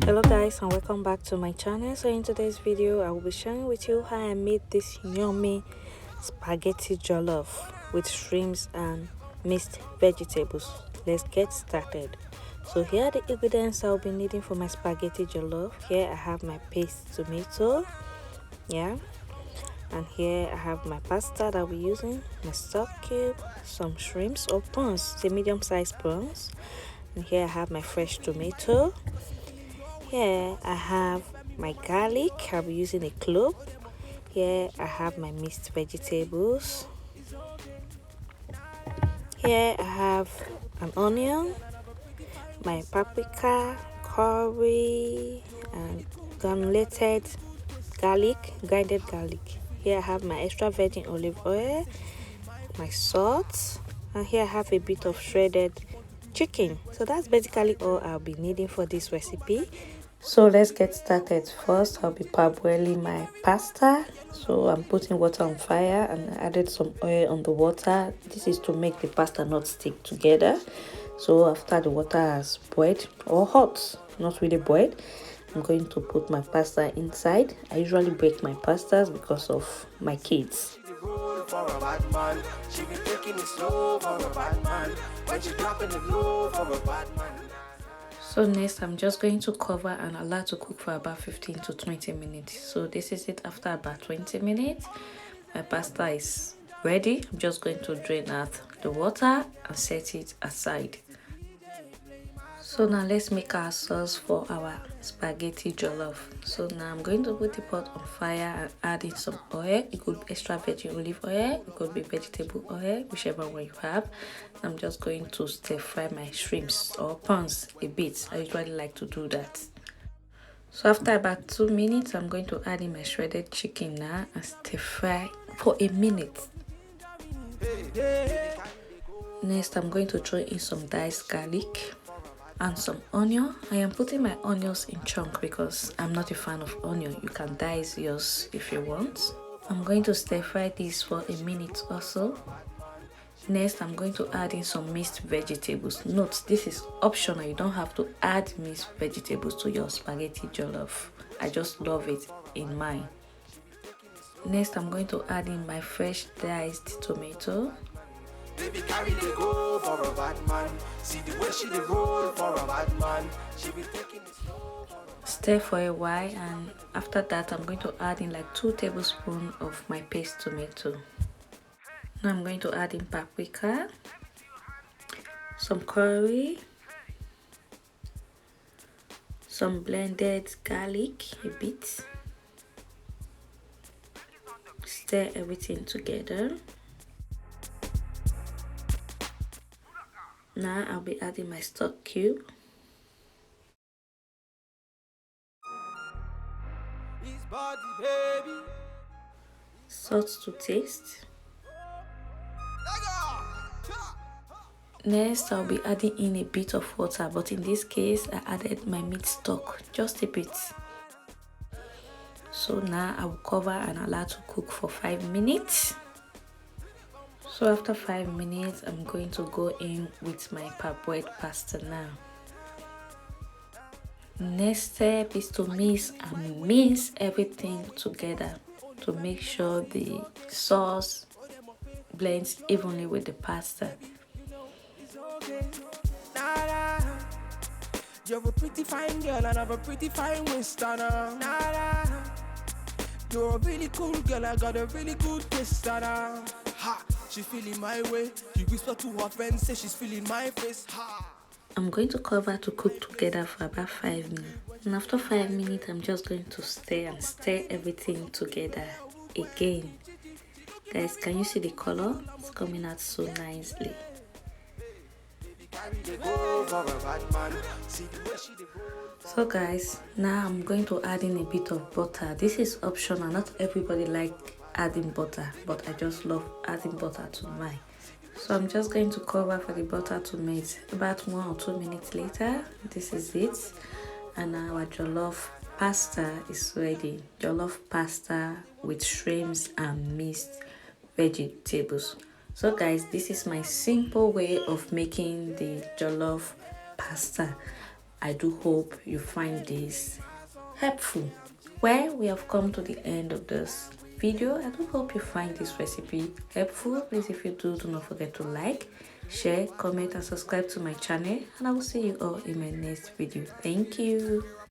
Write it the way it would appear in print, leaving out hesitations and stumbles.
Hello guys, and welcome back to my channel. So in today's video I will be sharing with you how I made this yummy spaghetti jollof with shrimps and mixed vegetables. Let's get started. So here are the ingredients I'll be needing for my spaghetti jollof. Here I have my paste tomato, and here I have my pasta that I'll be using, my stock cube, some shrimps or prawns, the medium-sized prawns, and here I have my fresh tomato. Here I have my garlic. I'll be using a clove. Here I have my mixed vegetables. Here I have an onion, my paprika, curry, and granulated garlic, grinded garlic. Here I have my extra virgin olive oil, my salt, and here I have a bit of shredded chicken. So that's basically all I'll be needing for this recipe. So let's get started. First I'll be parboiling my pasta. So I'm putting water on fire and I added some oil on the water. This is to make the pasta not stick together. So after the water has boiled or hot, not really boiled, I'm going to put my pasta inside. I usually break my pastas because of my kids. So next I'm just going to cover and allow to cook for about 15 to 20 minutes. So this is it. After about 20 minutes my pasta is ready. I'm just going to drain out the water and set it aside. So now let's make our sauce for our spaghetti jollof. So now I'm going to put the pot on fire and add in some oil. It could be extra virgin olive oil, it could be vegetable oil, whichever one you have. I'm just going to stir fry my shrimps or prawns a bit. I usually like to do that. So after about 2 minutes, I'm going to add in my shredded chicken now and stir fry for a minute. Next, I'm going to throw in some diced garlic and some onion. I am putting my onions in chunk because I'm not a fan of onion. You can dice yours if you want. I'm going to stir fry this for a minute or so. Next, I'm going to add in some mixed vegetables. Note, this is optional. You don't have to add mixed vegetables to your spaghetti jollof. I just love it in mine. Next, I'm going to add in my fresh diced tomato. Baby carry the go for a bad man. See the way she roll for a bad man. She be taking it slow. Stir for a while, and after that I'm going to add in like 2 tablespoons of my paste tomato. Now I'm going to add in paprika, some curry, some blended garlic a bit. Stir everything together. Now I'll be adding my stock cube. Salt to taste. Next I'll be adding in a bit of water, but in this case I added my meat stock, just a bit. So now I will cover and allow to cook for 5 minutes. So after 5 minutes, I'm going to go in with my parboiled pasta now. Next step is to mix and mince everything together to make sure the sauce blends evenly with the pasta. You're a pretty fine girl and I have a pretty fine waist on her. You're a really cool girl, I got a really good taste on her. Ha! She's feeling my way. You whisper to her friends, say she's feeling my face. Ha! I'm going to cover to cook together for about 5 minutes. And after 5 minutes, I'm just going to stir everything together again. Guys, can you see the color? It's coming out so nicely. So guys, now I'm going to add in a bit of butter. This is optional. Not everybody like adding butter, but I just love adding butter to mine. So I'm just going to cover for the butter to melt. About 1 or 2 minutes later, this is it, and our jollof pasta is ready. Jollof pasta with shrimps and mixed vegetables. So guys, this is my simple way of making the jollof pasta. I do hope you find this helpful. Well, we have come to the end of this video. I do hope you find this recipe helpful. Please, if you do not forget to like, share, comment and subscribe to my channel, and I will see you all in my next video. Thank you.